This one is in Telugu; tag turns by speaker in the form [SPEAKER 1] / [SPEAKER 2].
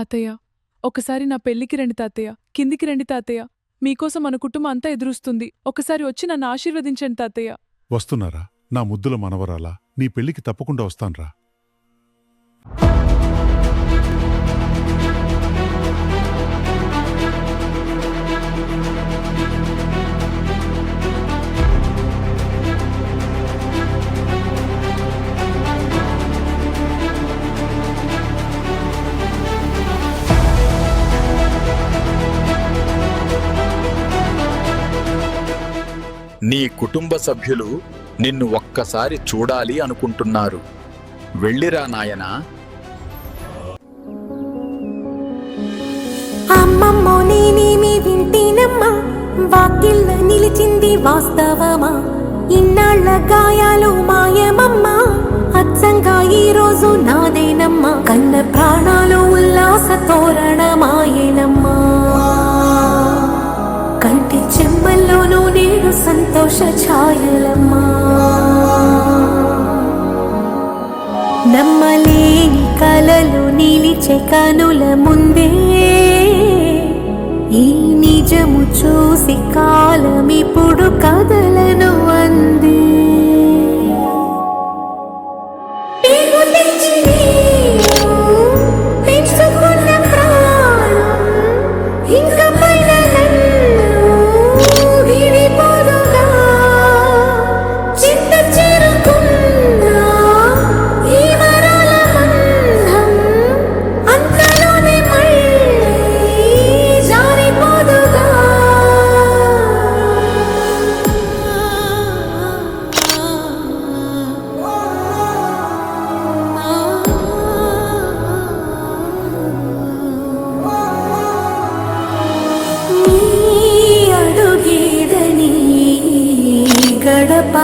[SPEAKER 1] తాతయ్య, ఒకసారి నా పెళ్లికి రండి తాతయ్య, కిందికి రండి తాతయ్య. మీకోసం మన కుటుంబం అంతా ఎదురుస్తుంది. ఒకసారి వచ్చి నన్ను ఆశీర్వదించండి తాతయ్య.
[SPEAKER 2] వస్తున్నారా నా ముద్దుల మనవరాలా? నీ పెళ్లికి తప్పకుండా వస్తాన్రా.
[SPEAKER 3] నీ కుటుంబ సభ్యులు నిన్ను ఒక్కసారి చూడాలి అనుకుంటున్నారు. వెళ్ళిరా నాయనా.
[SPEAKER 4] అమ్మమ్మో నేనేమి వింటేనమ్మా, వాకిళ్ళ నిలిచింది వాస్తవమా? ఇన్నాళ్ల గాయాలు మాయమమ్మా, అచ్చంగా ఈ రోజు నాదేనమ్మా. కన్న ప్రాణాలు ఉల్లాస తోరణమాయేనమ్మా, కంటి చెమ్మల్లోనూ నేడు సంతోష ఛాయలమ్మా. నమ్మలేని కలలు నిలిచే కనుల ముందే, ఈ నిజము చూసి కాలమిప్పుడు కదలను అంది. గడప